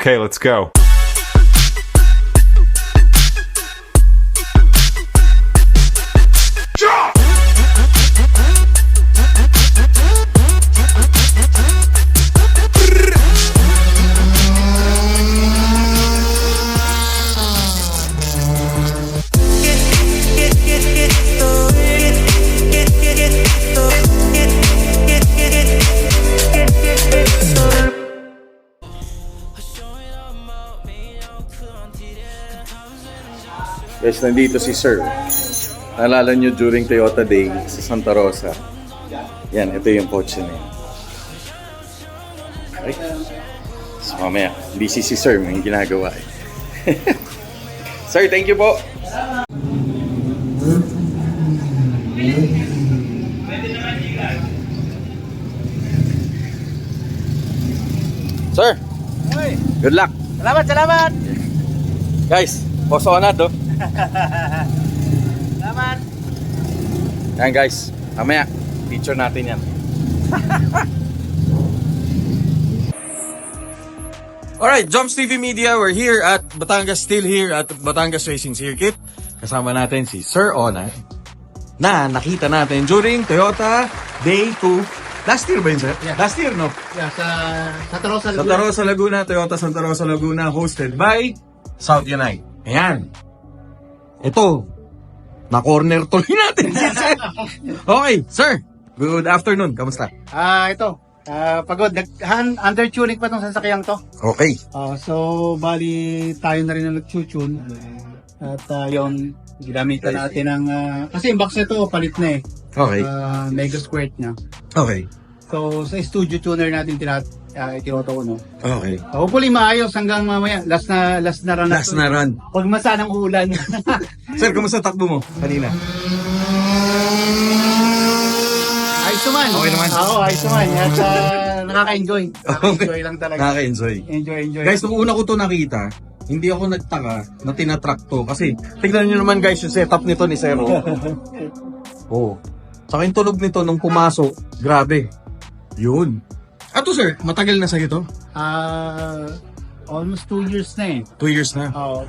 Okay, let's go. Guys, nandito si Sir. Naalala nyo during Toyota Day sa Santa Rosa. Yan, ito yung kotse na yan. Right? So mamaya, busy si Sir, may ginagawa eh. Sir, thank you po. Sir, good luck. Salamat, salamat! Guys, poso na to. Salamat! Yan guys, mamaya, picture natin yan. Alright, Jumps TV Media, we're here at Batangas, still here at Batangas Racing Circuit. Kasama natin si Sir Ona na nakita natin during Toyota Day 2. Last year ba yun, sir? Yeah. Last year, no? Yeah, sa Santa Rosa, Santa Rosa, Laguna, Toyota Santa Rosa, Laguna, hosted by South Unite. Ayan. Ito, na-corner tuloy natin si Sir. Okay, sir. Good afternoon. Kamusta? Ito. Pagod. Under-tuning pa itong sasakyang to. Okay. So, bali, tayo na rin ang nag-tune. At yun, ginamitan natin ng... kasi yung box nito, palit na eh. Okay. Mega squirt niya. Okay. So, sa studio tuner natin tinotono. Okay. Hopefully maayos hanggang mamaya. Last na run. Last na run. Pag masa ng ulan. Sir, kamusta takbo mo kanina? Ayos naman. Okay naman. Oo, ayos naman. At nakaka-enjoy. Nakaka-enjoy lang talaga. Nakaka-enjoy. Enjoy. Guys, nung una ko to nakita, hindi ako nagtaka na tinatrack to. Kasi, tignan nyo naman guys yung setup nito ni Zero. Oh. Saka yung tunog nito nung pumasok, grabe. Yun. Ato sir, matagal na sa'yo to? Almost 2 years na eh. 2 years na. Oo.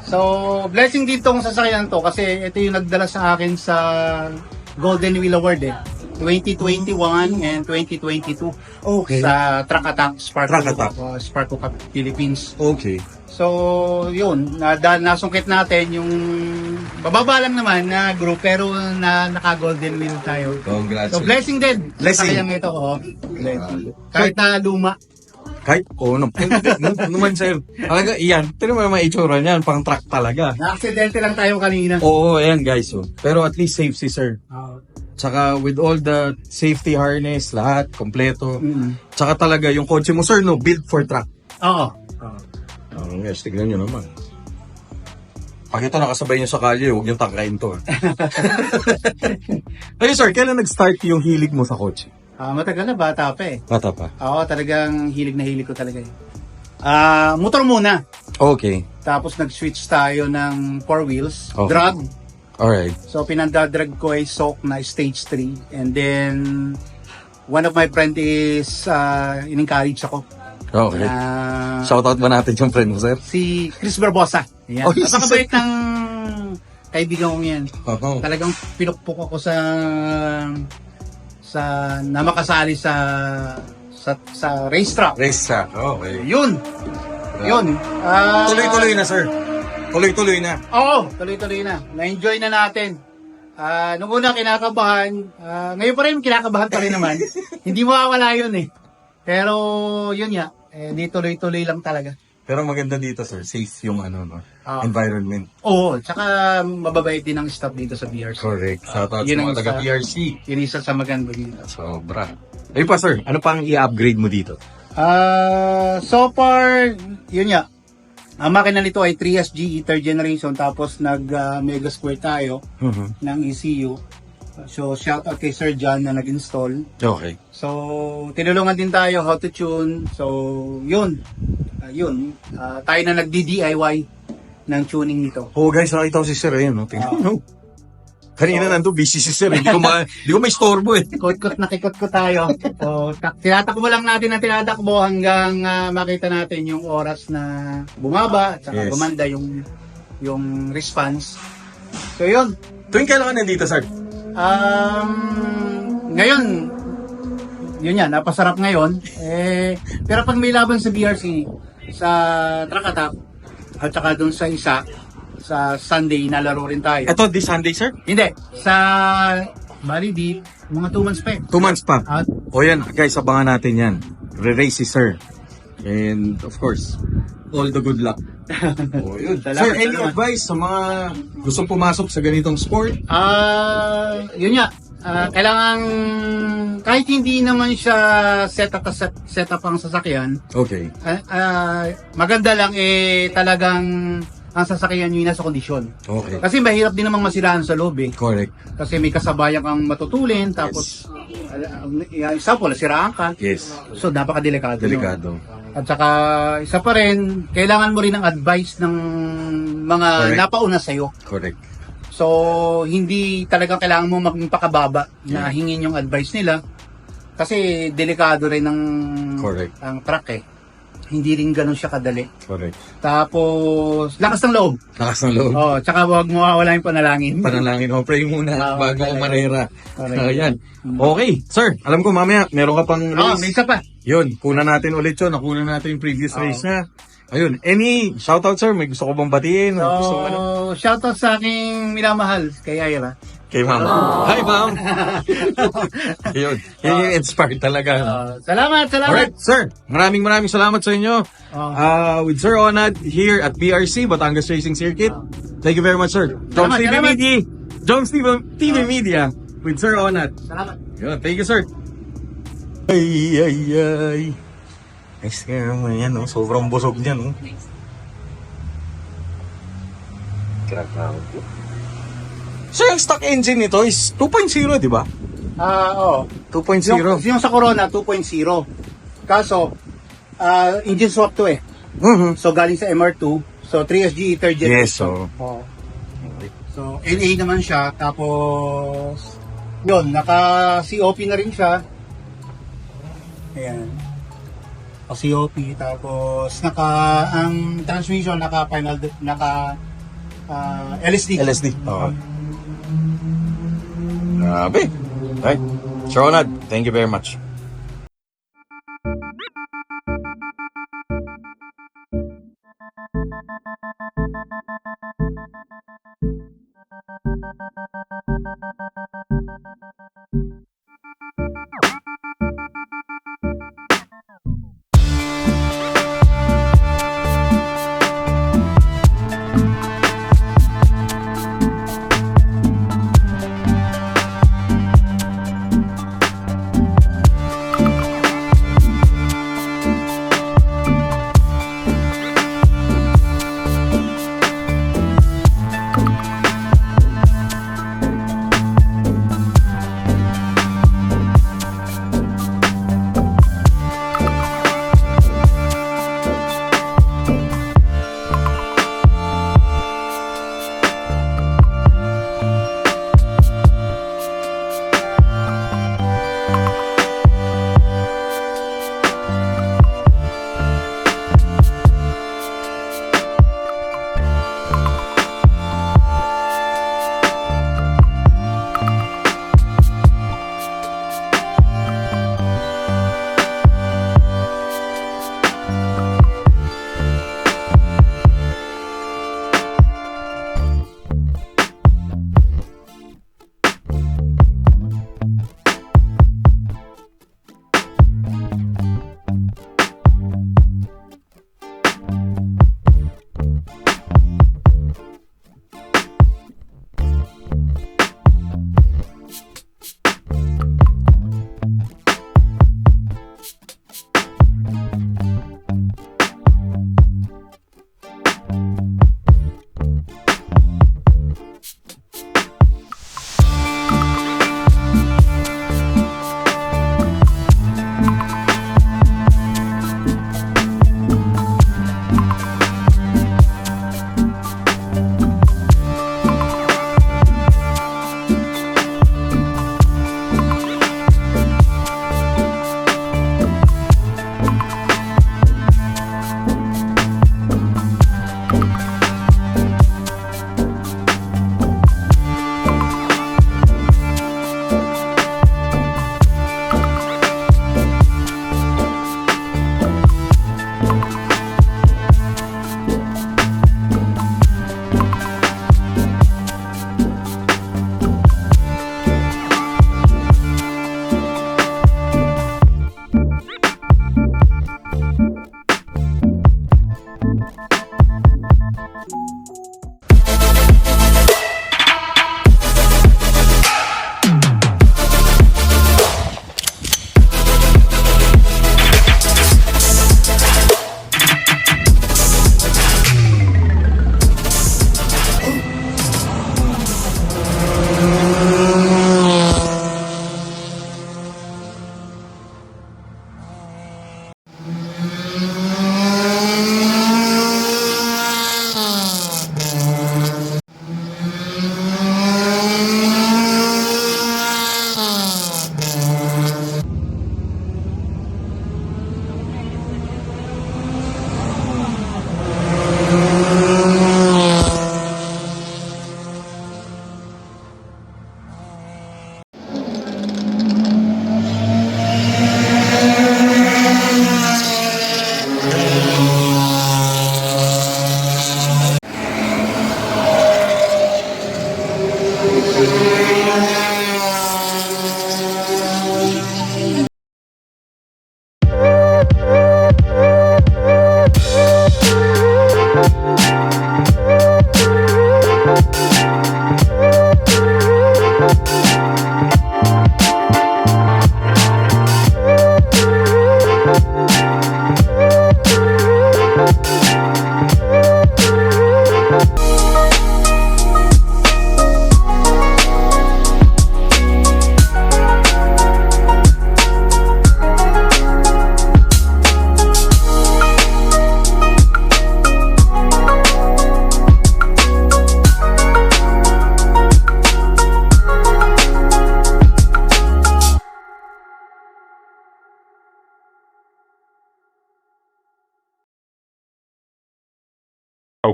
So, blessing dito kung sasakyan to kasi ito yung nagdala sa akin sa Golden Wheel Award eh. 2021 and 2022. Okay. Sa Truck Attack Truck Attack. Sparko Cup Philippines. Okay. So, yun, nasungkit natin yung bababa lang naman na group pero naka-golden wheel tayo. Congrats. So, blessing din. Blessing. Sa ito, blessing. Kahit na luma. Kahit, naman sir. Talaga, iyan. Pero may itsura niyan, pang truck talaga. Na-accidente lang tayo kanina. Oo, ayan guys. Oh. Pero at least safe si sir. Tsaka with all the safety harness, lahat, kompleto. Tsaka talaga yung kotse mo, sir, no, built for truck. Oo. Yes, tignan nyo naman. Pag ito nakasabay nyo sa kalye, huwag nyo tangkain to. Hey sir, kailan nag-start yung hilig mo sa kotse? Matagal na, bata pa eh. Bata pa. Oo, talagang hilig na hilig ko talaga eh. Motor muna. Okay. Tapos nag-switch tayo ng 4 wheels. Okay. Drag. Alright. So, pinandadrag ko ay SOC na stage 3. And then, one of my friend is in-encourage ako. Okay. Shoutout ba natin yung friend mo, sir? Si Chris Barbosa. Yan. Oh, yes, Napakabait ng kaibigan kong yan. Oo. Talagang pinukpok ako sa na makasali sa racetrack. Racetrack. Okay. Yun. Tuloy-tuloy na, sir. Tuloy-tuloy na. Oo, tuloy-tuloy na. Na-enjoy na natin. Nung una kinakabahan, ngayon pa rin kinakabahan pa rin naman. Hindi mawawala yun eh. Pero yun nga, di tuloy-tuloy lang talaga. Pero maganda dito, sir. Safe yung environment. Oo, tsaka mababait din ang staff dito sa BRC. Correct. Shoutout sa Yun ang mga taga-PRC. Yun isa sa maganda dito. Sobra. Ayun pa, sir. Ano pang i-upgrade mo dito? So far, yun nga. Ang makina nito ay 3SG 3rd generation tapos nag-mega square tayo ng ECU. So shout out kay Sir John na nag-install. Okay. So tinulungan din tayo how to tune. So yun. Tayo na nagdi-DIY ng tuning nito. Oh guys, nakita ko si sir. Ayun, no? Tingnan mo. Kanina nandun, busy si sir. Hindi ko maistorbo eh. Kot-kot na kikot ko tayo. So, tinatakbo lang natin ang tinatakbo hanggang makita natin yung oras na bumaba at saka Yes. gumanda yung response. So, yun. Tuwing kailan ka nandito, sir? Ngayon, yun yan, napasarap ngayon. Pero pag may laban sa BRC, sa track attack, at saka dun sa isa, sa Sunday, nalaro rin tayo. Ito, this Sunday, sir? Hindi, sa bali di, mga 2 months pa eh. 2 months pa. At O yan, guys, abangan natin yan. Re-race si sir. And, of course, all the good luck. O yun. Salamat, Sir, any salamat. advice sa mga gustong pumasok sa ganitong sport? Yun nga, kailangan, kahit hindi naman siya setup ang sasakyan, Okay. maganda lang talagang ang sasakyan yung nasa kondisyon. Okay. Kasi mahirap din namang masiraan sa loob eh. Correct. Kasi may kasabayan kang matutulin, tapos, example, siraan ka. Yes. So, napakadelikado. Delikado. At saka, isa pa rin, kailangan mo rin ng advice ng mga Correct. napauna sa'yo. Correct. So, hindi talagang kailangan mo magpakababa na hingin yung advice nila. Kasi delikado rin Correct. ang truck eh. Hindi rin ganun siya kadali. Correct. Tapos, lakas ng loob. Lakas ng loob. Oh, tsaka huwag mo wala yung panalangin. Panalangin ako. Pray muna bago ako manera. Correct. Ayan. Okay. Sir, alam ko mamaya, meron ka pang Oh, race. may isa pa. Yun, kunan natin ulit yun. Nakunan natin yung previous race na. Ayun. Any shoutout, sir? May gusto ko bang batiin? O gusto ko ano? So, shoutout sa aking minamahal kay Ira. Kay ma'am. Hi, ma'am. Yun. Yun yung inspired talaga. Salamat. Alright, sir. Maraming salamat sa inyo. With Sir Onad here at BRC, Batangas Racing Circuit. Thank you very much, sir. Jones TV salamat. Media. Jones TV Media with Sir Onad. Salamat. Yun, thank you, sir. Ay. Nice nga naman yan, oh. Sobrang busog niyan, oh. So, yung stock engine nito is 2.0, di ba? Oo. 2.0. Yung sa Corona, 2.0. Kaso, engine swap to eh. Mhm. So, galing sa MR2. So, 3SG third Yes, generation. so. Oo. So, NA naman siya. Tapos, yun, naka-COP na rin siya. Ayan. COP. Tapos, ang transmission, LSD. LSD. Oo. Grabe. Right. Sir Onad, thank you very much.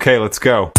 Okay, let's go.